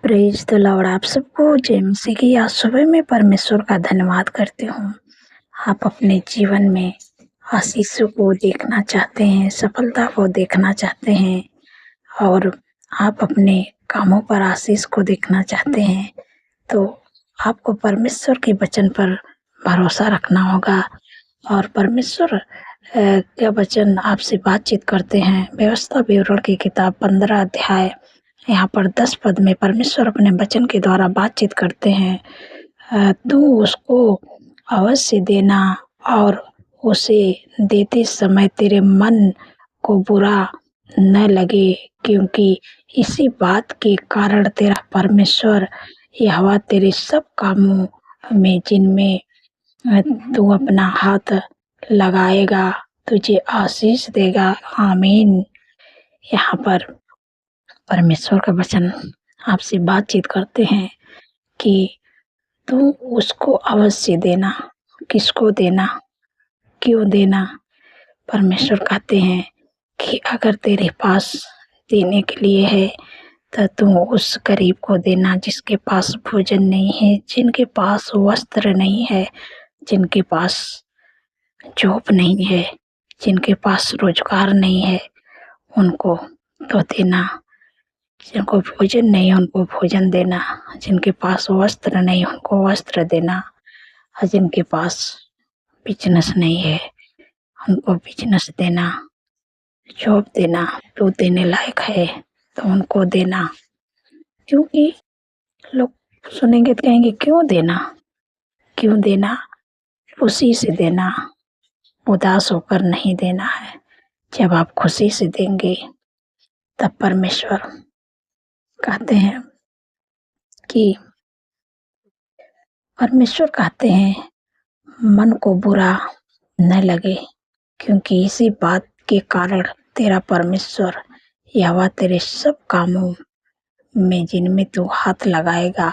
Praise the Lord. आप सबको जय मसीह की। आज सुबह मैं परमेश्वर का धन्यवाद करती हूँ। आप अपने जीवन में आशीषों को देखना चाहते हैं, सफलता को देखना चाहते हैं और आप अपने कामों पर आशीष को देखना चाहते हैं, तो आपको परमेश्वर के वचन पर भरोसा रखना होगा। और परमेश्वर का वचन आपसे बातचीत करते हैं। व्यवस्था विवरण की किताब 15 अध्याय यहाँ पर 10 पद में परमेश्वर अपने वचन के द्वारा बातचीत करते हैं। तू उसको अवश्य देना और उसे देते समय तेरे मन को बुरा न लगे, क्योंकि इसी बात के कारण तेरा परमेश्वर यहोवा तेरे सब कामों में जिनमें तू अपना हाथ लगाएगा तुझे आशीष देगा। आमीन। यहाँ पर परमेश्वर का वचन आपसे बातचीत करते हैं कि तू उसको अवश्य देना। किसको देना, क्यों देना? परमेश्वर कहते हैं कि अगर तेरे पास देने के लिए है तो तू उस गरीब को देना जिसके पास भोजन नहीं है, जिनके पास वस्त्र नहीं है, जिनके पास जॉब नहीं है, जिनके पास रोजगार नहीं है, उनको तो देना। जिनको भोजन नहीं उनको भोजन देना, जिनके पास वस्त्र नहीं उनको वस्त्र देना, और जिनके पास बिजनेस नहीं है उनको बिजनेस देना, जॉब देना। जो देने लायक है तो उनको देना। क्योंकि लोग सुनेंगे तो कहेंगे क्यों देना, क्यों देना? खुशी से देना, उदास होकर नहीं देना है। जब आप खुशी से देंगे तब परमेश्वर कहते हैं कि परमेश्वर कहते हैं मन को बुरा न लगे, क्योंकि इसी बात के कारण तेरा परमेश्वर यहोवा तेरे सब कामों में जिनमें तू हाथ लगाएगा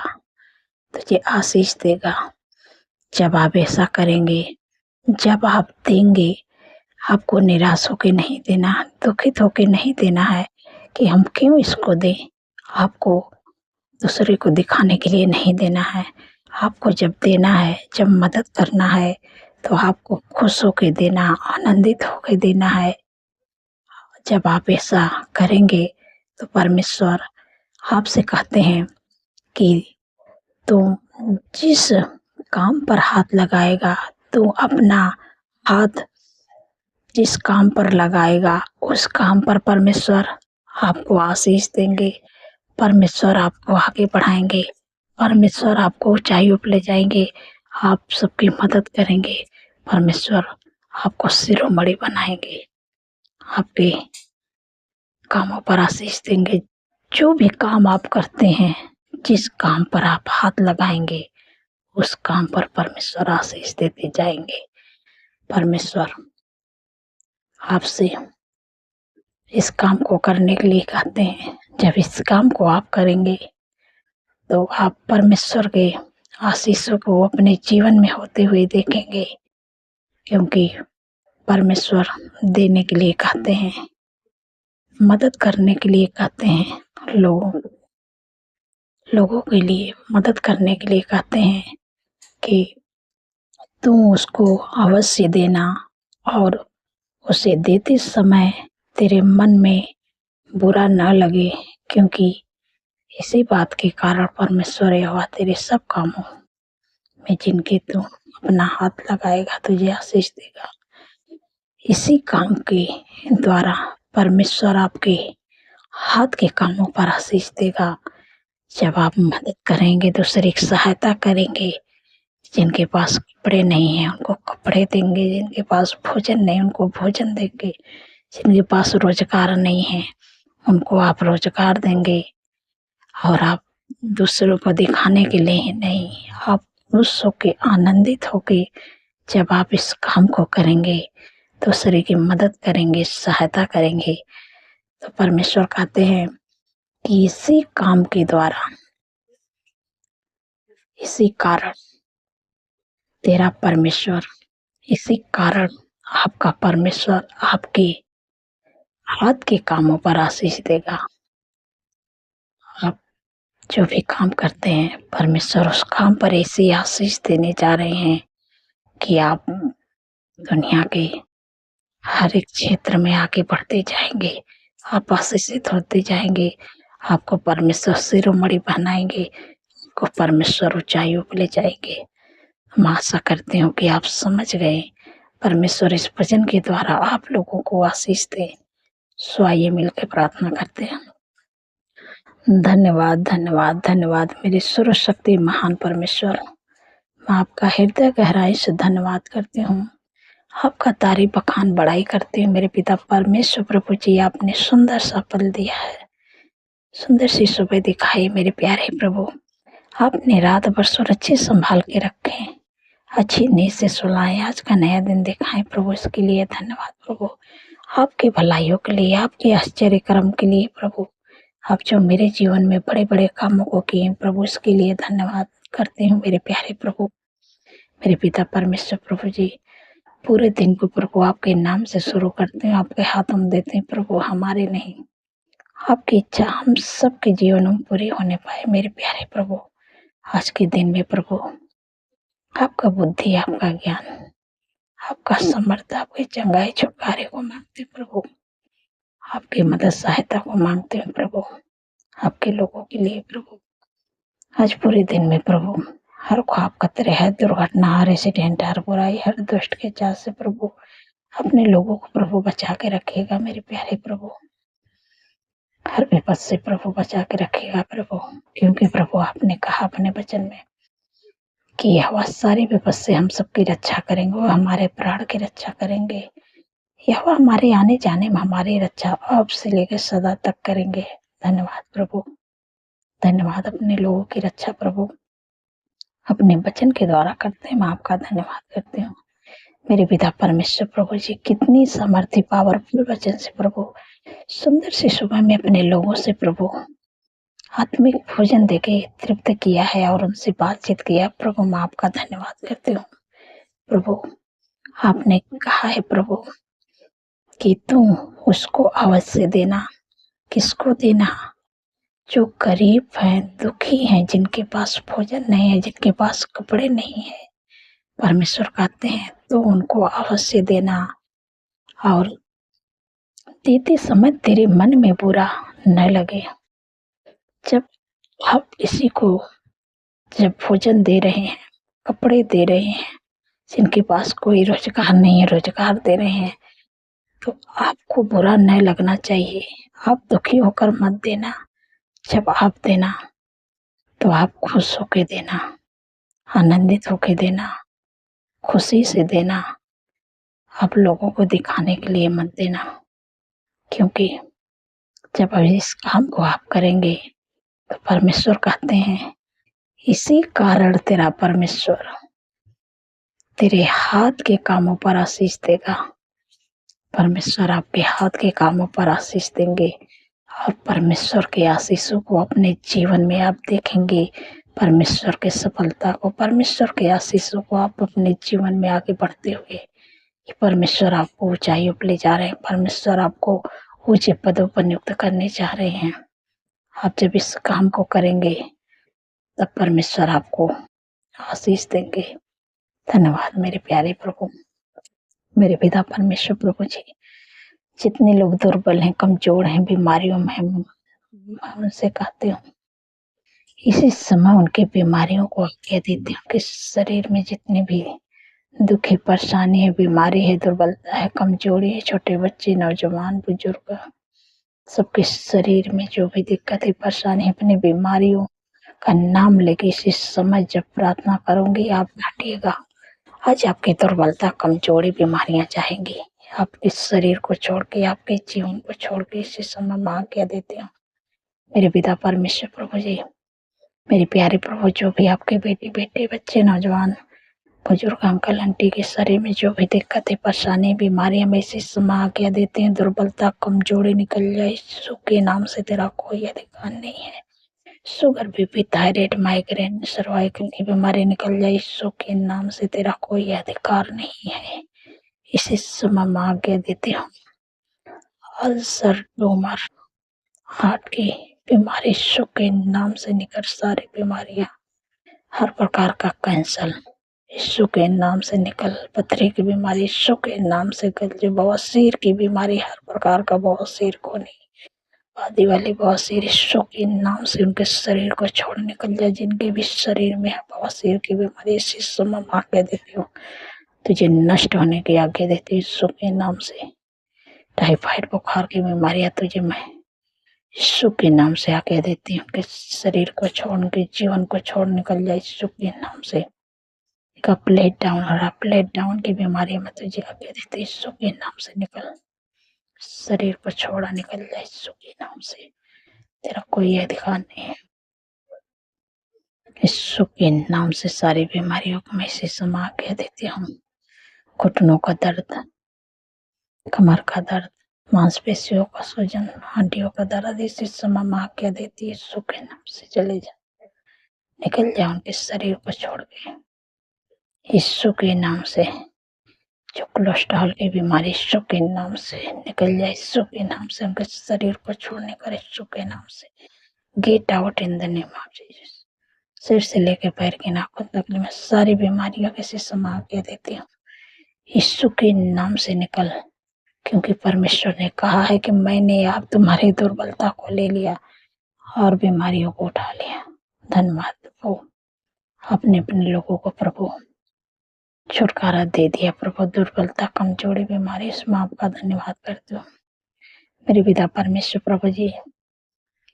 तुझे आशीष देगा। जब आप ऐसा करेंगे, जब आप देंगे, आपको निराश होकर नहीं देना, दुखित होकर नहीं देना है कि हम क्यों इसको दें। आपको दूसरे को दिखाने के लिए नहीं देना है। आपको जब देना है, जब मदद करना है, तो आपको खुश होकर देना, आनंदित होकर देना है। जब आप ऐसा करेंगे तो परमेश्वर आपसे कहते हैं कि तुम जिस काम पर हाथ लगाएगा, तू अपना हाथ जिस काम पर लगाएगा उस काम पर परमेश्वर आपको आशीष देंगे। परमेश्वर आपको आगे बढ़ाएंगे, परमेश्वर आपको ऊंचाइयों पर ले जाएंगे, आप सबकी मदद करेंगे। परमेश्वर आपको शिरोमणि बनाएंगे, आपके कामों पर आशीष देंगे। जो भी काम आप करते हैं, जिस काम पर आप हाथ लगाएंगे उस काम पर परमेश्वर आशीष देते जाएंगे। परमेश्वर आपसे इस काम को करने के लिए कहते हैं। जब इस काम को आप करेंगे तो आप परमेश्वर के आशीषों को अपने जीवन में होते हुए देखेंगे, क्योंकि परमेश्वर देने के लिए कहते हैं, मदद करने के लिए कहते हैं, लोगों के लिए मदद करने के लिए कहते हैं कि तुम उसको अवश्य देना और उसे देते समय तेरे मन में बुरा न लगे, क्योंकि इसी बात के कारण परमेश्वर यहोवा तेरे सब कामों में जिनके तू अपना हाथ लगाएगा तुझे आशीष देगा। इसी काम के द्वारा परमेश्वर आपके हाथ के कामों पर आशीष देगा। जब आप मदद करेंगे, दूसरे की सहायता करेंगे, जिनके पास कपड़े नहीं हैं उनको कपड़े देंगे, जिनके पास भोजन नहीं उनको भोजन देंगे, जिनके पास रोजगार नहीं है उनको आप रोजगार देंगे। और आप दूसरों को दिखाने के लिए नहीं, आप खुश होके आनंदित होके जब आप इस काम को करेंगे, दूसरे की मदद करेंगे, सहायता करेंगे, तो परमेश्वर कहते हैं कि इसी काम के द्वारा, इसी कारण तेरा परमेश्वर, इसी कारण आपका परमेश्वर आपके हाथ के कामों पर आशीष देगा। आप जो भी काम करते हैं परमेश्वर उस काम पर ऐसी आशीष देने जा रहे हैं कि आप दुनिया के हर एक क्षेत्र में आगे बढ़ते जाएंगे, आप आशीषित होते जाएंगे। आपको परमेश्वर शिरोमणि बनाएंगे, आपको परमेश्वर ऊंचाइयों पे ले जाएंगे। हम आशा करते हूँ कि आप समझ गए। परमेश्वर इस भजन के द्वारा आप लोगों को आशीष दे। सो आइए मिलकर प्रार्थना करते हैं। धन्यवाद धन्यवाद धन्यवाद मेरे सर्वशक्ति महान परमेश्वर, मैं आपका हृदय गहराई से धन्यवाद करती हूँ। आपका तारीफ बखान बड़ाई करती हूँ। मेरे पिता परमेश्वर प्रभु जी, आपने सुंदर सा पल दिया है, सुंदर सी सुबह दिखाई मेरे प्यारे प्रभु। आपने रात भर सुरक्षित संभाल के रखे, अच्छी नींद से सुलाए, आज का नया दिन दिखाएं प्रभु, इसके लिए धन्यवाद प्रभु। आपके भलाइयों के लिए, आपके आश्चर्य कर्म के लिए प्रभु, आप जो मेरे जीवन में बड़े बड़े कामों को किए प्रभु, इसके लिए धन्यवाद करती हूँ मेरे प्यारे प्रभु। मेरे पिता परमेश्वर प्रभु जी, पूरे दिन को प्रभु आपके नाम से शुरू करते हैं, आपके हाथों में देते हैं प्रभु, हमारे नहीं, आपकी इच्छा हम सबके जीवन में पूरी होने पाए मेरे प्यारे प्रभु। आज के दिन में प्रभु आपका बुद्धि, आपका ज्ञान, आपका समर्थ, आपके चंगाई छुटकारे को मांगते प्रभु, आपकी मदद सहायता को मांगते हैं प्रभु, आपके लोगों के लिए प्रभु। आज पूरे दिन में प्रभु हर ख्वाब खतरे, हर दुर्घटना, हर एक्सीडेंट, हर बुराई, हर दुष्ट के चाल से प्रभु अपने लोगों को प्रभु बचा के रखेगा मेरे प्यारे प्रभु। हर विपद से प्रभु बचा के रखेगा प्रभु, क्योंकि प्रभु आपने कहा अपने वचन में कि यहोवा सारी विपद से हम सबकी रक्षा करेंगे, वो हमारे प्राण की रक्षा करेंगे। यहोवा हमारे आने जाने में हमारी रक्षा अब से लेकर सदा तक करेंगे। धन्यवाद प्रभु, धन्यवाद अपने लोगों की रक्षा प्रभु अपने वचन के द्वारा करते हैं। मैं आपका धन्यवाद करती हूँ मेरे पिता परमेश्वर प्रभु जी। कितनी सामर्थ्य पावरफुल वचन से प्रभु सुंदर सी सुबह में अपने लोगों से प्रभु आत्मिक भोजन देके तृप्त किया है और उनसे बातचीत किया प्रभु, मैं आपका धन्यवाद करती हूँ प्रभु। आपने कहा है प्रभु कि तुम उसको अवश्य देना, किसको देना? जो गरीब हैं, दुखी हैं, जिनके पास भोजन नहीं है, जिनके पास कपड़े नहीं है, परमेश्वर कहते हैं तो उनको अवश्य देना, और देते समय तेरे मन में बुरा न लगे। जब आप किसी को जब भोजन दे रहे हैं, कपड़े दे रहे हैं, जिनके पास कोई रोजगार नहीं है, रोजगार दे रहे हैं, तो आपको बुरा न लगना चाहिए। आप दुखी होकर मत देना। जब आप देना तो आप खुश होके देना, आनंदित होके देना, खुशी से देना। आप लोगों को दिखाने के लिए मत देना, क्योंकि जब इस काम को आप करेंगे तो परमेश्वर कहते हैं इसी कारण तेरा परमेश्वर तेरे हाथ के कामों पर आशीष देगा। परमेश्वर आपके हाथ के कामों पर आशीष देंगे और परमेश्वर के आशीषों को अपने जीवन में आप देखेंगे। परमेश्वर के सफलता को, परमेश्वर के आशीषों को आप अपने जीवन में आगे बढ़ते हुए, कि परमेश्वर आपको ऊंचाइयों पर ले जा रहे हैं, परमेश्वर आपको ऊंचे पदों पर नियुक्त करने जा रहे हैं। आप जब इस काम को करेंगे तब परमेश्वर आपको आशीष देंगे। धन्यवाद मेरे प्यारे प्रभु, मेरे पिता परमेश्वर प्रभु जी। जितने लोग दुर्बल हैं, कमजोर हैं, बीमारियों में हैं, मैं उनसे कहती हूँ इसी समय उनकी बीमारियों को आज्ञा देती हूँ कि शरीर में जितनी भी दुखी, परेशानी है, बीमारी है, दुर्बलता है, कमजोरी है, छोटे बच्चे, नौजवान, बुजुर्ग, सबके शरीर में जो भी दिक्कत है, परेशानी है, अपनी बीमारियों का नाम लेके इसी समय जब प्रार्थना करूंगी आप हटिएगा। आज आपकी दुर्बलता, कमजोरी, बीमारियां जाएंगी। आपके शरीर को छोड़ के, आपके जीवन को छोड़ के इसी समय मैं आज्ञा देती हूँ मेरे पिता परमेश्वर प्रभु जी। मेरे प्यारे प्रभु, जो भी आपके बेटी, बेटे, बच्चे, नौजवान, बुजुर्ग, अंकल, आंटी के शरीर में जो भी दिक्कत है, परेशानी, बीमारियां, मैं इसी समय आज्ञा देते हैं दुर्बलता, कमजोरी निकल जाए। यीशु के नाम से तेरा कोई अधिकार नहीं है। Sugar, BP, thyroid, migraine, cervical की बीमारी निकल जाए। यीशु के नाम से तेरा कोई अधिकार नहीं है। इसी समय मैं आज्ञा देती हूँ अल्सर, ट्यूमर, हार्ट की बीमारी यीशु के नाम से निकल, सारी बीमारियां, हर प्रकार का कैंसर यीशु के नाम से निकल, पथरी की बीमारी यीशु के नाम से निकल, जो बवासीर की बीमारी, हर प्रकार का बवासीर खोने आदि वाली बवासीर यीशु के नाम से उनके शरीर को छोड़ निकल जाए। जिनके भी शरीर में है बवासीर की बीमारी, इसी समय आज्ञा देती हूँ, तुझे नष्ट होने की आज्ञा देती हूँ यीशु के नाम से। टाइफाइड बुखार की बीमारियां तुझे मैं यीशु के नाम से आज्ञा देती हूँ कि शरीर को छोड़, के जीवन को छोड़ निकल जाए यीशु के नाम से। प्लेट डाउन हो रहा, प्लेट डाउन की बीमारी में तुझे आज्ञा देती हूँ यीशु के नाम से निकल, शरीर को छोड़ा निकल जाए यीशु के नाम से। तेरा कोई अधिकार नहीं है। यीशु के नाम से सारी बीमारियों को मैं इसी समय आज्ञा देती हूँ। घुटनों का दर्द, कमर का दर्द, मांसपेशियों का सूजन, हड्डियों का दर्द, इसी समय मैं आज्ञा देती हूँ यीशु के नाम से चले जा, निकल जाए उनके शरीर को छोड़ के यीशु के नाम से। जो कोलेस्ट्रॉल की बीमारी यीशु के नाम से निकल जाए, यीशु के नाम से उनके शरीर को छोड़ने का यीशु के नाम से। Get out in the name of Jesus. सिर से लेकर पैर के नाखून तक में सारी बीमारियों के समा के देती हूँ यीशु के नाम से निकल, क्योंकि परमेश्वर ने कहा है कि मैंने आप तुम्हारी दुर्बलता को ले लिया और बीमारियों को उठा लिया। धन्यवाद प्रभु, अपने अपने लोगों को प्रभु छुटकारा दे दिया प्रभु, दुर्बलता, कमजोरी, बीमारी, इसमें आपका धन्यवाद करती हूँ मेरे पिता परमेश्वर। प्रभु जी,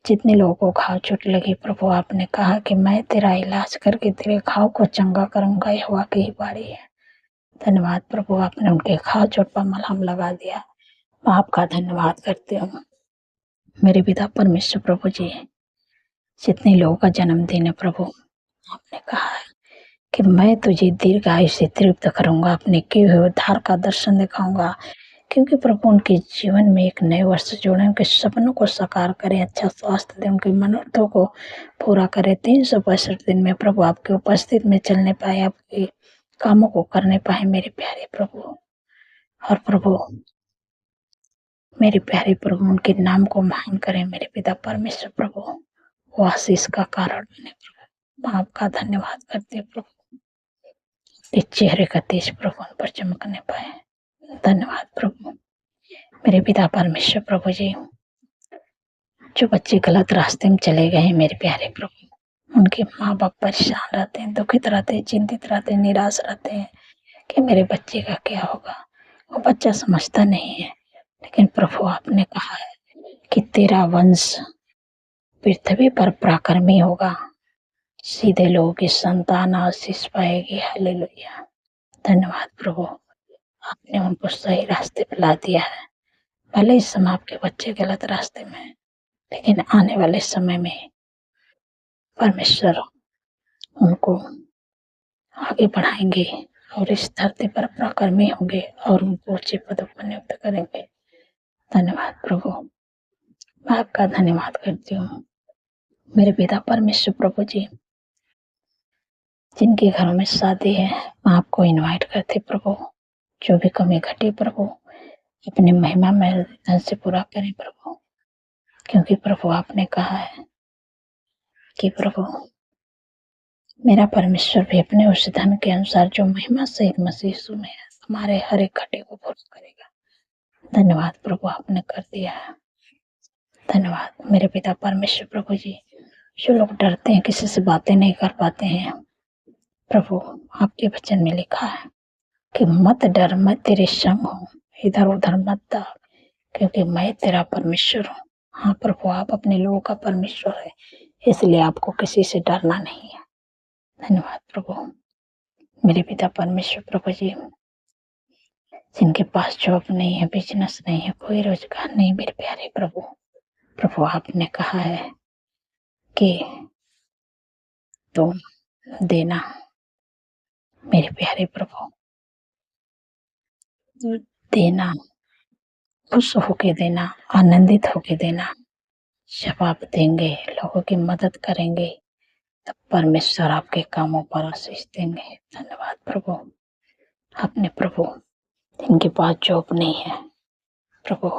जितने लोगों को घाव चोट लगी प्रभु, आपने कहा कि मैं तेरा इलाज करके तेरे घाव को चंगा करूंगा, यह हवा की ही बारी है। धन्यवाद प्रभु, आपने उनके घाव चोट पर मलहम लगा दिया, मैं आपका धन्यवाद करती हूँ मेरे पिता परमेश्वर। प्रभु जी, जितने लोगों का जन्मदिन है प्रभु, आपने कहा है कि मैं तुझे दीर्घ आयु से तृप्त करूंगा, अपने किए हुए उद्धार का दर्शन दिखाऊंगा, क्योंकि प्रभु उनके जीवन में एक नए वर्ष जोड़े, उनके सपनों को साकार करें, अच्छा स्वास्थ्य दें, उनके मनोरथों को पूरा करें। 365 दिन में प्रभु आपके उपस्थित में चलने पाए, आपके कामों को करने पाए मेरे प्यारे प्रभु। और प्रभु मेरे प्यारे प्रभु, उनके नाम को महान करें मेरे पिता परमेश्वर। प्रभु वो आशीष का कारण बने प्रभु, मैं आपका धन्यवाद करते प्रभु, इस चेहरे का तेज प्रभु उन पर चमकने पाए। धन्यवाद प्रभु मेरे पिता परमेश्वर। प्रभु जी, जो बच्चे गलत रास्ते में चले गए हैं मेरे प्यारे प्रभु, उनके माँ बाप परेशान रहते हैं, दुखित रहते हैं, चिंतित रहते हैं, निराश रहते हैं कि मेरे बच्चे का क्या होगा। वो बच्चा समझता नहीं है, लेकिन प्रभु आपने कहा है कि तेरा वंश पृथ्वी पर पराक्रमी होगा, सीधे लोगों की संतान आशीष पाएगी। हालेलुया। धन्यवाद प्रभु, आपने उनको सही रास्ते पे ला दिया है। भले इस समय आपके बच्चे गलत रास्ते में हैं, लेकिन आने वाले समय में परमेश्वर उनको आगे बढ़ाएंगे और इस धरती पर पराक्रमी होंगे और उनको ऊंचे पदों पर नियुक्त करेंगे। धन्यवाद प्रभु, मैं आपका धन्यवाद करती हूँ मेरे पिता परमेश्वर। प्रभु जी, जिनके घरों में शादी है मैं आपको इनवाइट करती प्रभु, जो भी कमी घटी प्रभु अपनी महिमा में धन से पूरा करें प्रभु, क्योंकि प्रभु आपने कहा है कि प्रभु मेरा परमेश्वर भी अपने उस धन के अनुसार जो महिमा सहित मसीह यीशु में है हमारे हर एक घटे को पूरा करेगा। धन्यवाद प्रभु, आपने कर दिया है। धन्यवाद मेरे पिता परमेश्वर। प्रभु जी, जो लोग डरते हैं, किसी से बातें नहीं कर पाते हैं प्रभु, आपके वचन में लिखा है कि मत डर, मैं तेरे संग हूँ, इधर उधर मत दौड़, क्योंकि मैं तेरा परमेश्वर हूँ। हाँ प्रभु, आप अपने लोगों का परमेश्वर है, इसलिए आपको किसी से डरना नहीं है। धन्यवाद प्रभु मेरे पिता परमेश्वर। प्रभु जी, जिनके पास जॉब नहीं है, बिजनेस नहीं है, कोई रोजगार नहीं मेरे प्यारे प्रभु, प्रभु आपने कहा है कि तुम देना मेरे प्यारे प्रभु, देना, खुश होके देना, आनंदित होके देना। जब आप देंगे, लोगों की मदद करेंगे, तब परमेश्वर आपके कामों पर आशीष देंगे। धन्यवाद प्रभु, अपने प्रभु जिनके पास जॉब नहीं है प्रभु,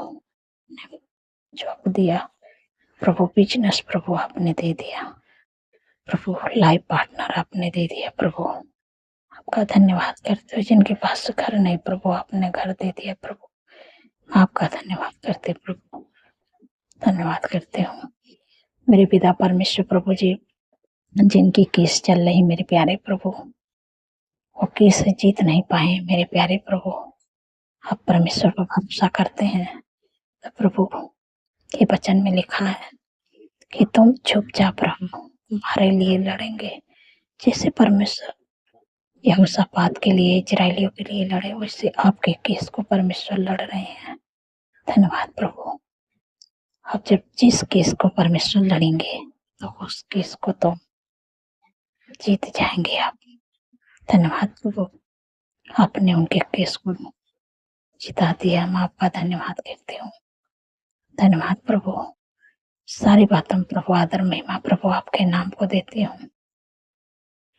जॉब दिया, प्रभु बिजनेस प्रभु आपने दे दिया, प्रभु लाइफ पार्टनर आपने दे दिया, प्रभु आपका धन्यवाद करते हुए जिनके पास घर नहीं प्रभु आपने घर दे दिया, प्रभु आपका धन्यवाद करते प्रभु, धन्यवाद करते हूँ मेरे पिता परमेश्वर प्रभु जी, जिनकी केस चल रही मेरे प्यारे प्रभु, वो केस जीत नहीं पाए मेरे प्यारे प्रभु, आप परमेश्वर पर भरोसा करते हैं तो प्रभु के वचन में लिखा है कि तुम चुपचाप रहो, तुम्हारे लिए लड़ेंगे। जैसे परमेश्वर यहोशापात के लिए, इजरायलियों के लिए लड़े, वैसे आपके केस को परमेश्वर लड़ रहे हैं। धन्यवाद प्रभु। अब जब जिस केस को परमेश्वर लड़ेंगे तो उस केस को तो जीत जाएंगे आप। धन्यवाद प्रभु, आपने उनके केस को जिता दिया, मैं आपका धन्यवाद करती हूँ। धन्यवाद प्रभु, सारी बातों प्रभु आदर महिमा प्रभु आपके नाम को देती हूँ।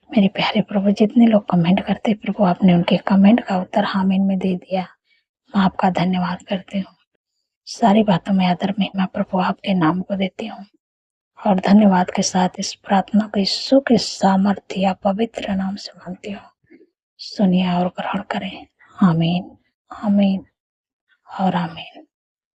मेरे प्यारे प्रभु, जितने लोग कमेंट करते प्रभु आपने उनके कमेंट का उत्तर हामिन में दे दिया, मैं आपका धन्यवाद करती हूँ। सारी बातों में आदर महिमा प्रभु आपके नाम को देती हूँ और धन्यवाद के साथ इस प्रार्थना को यीशु के सामर्थ्य पवित्र नाम से मांगती हूँ। सुनिए और ग्रहण करें। आमीन, आमीन और आमीन।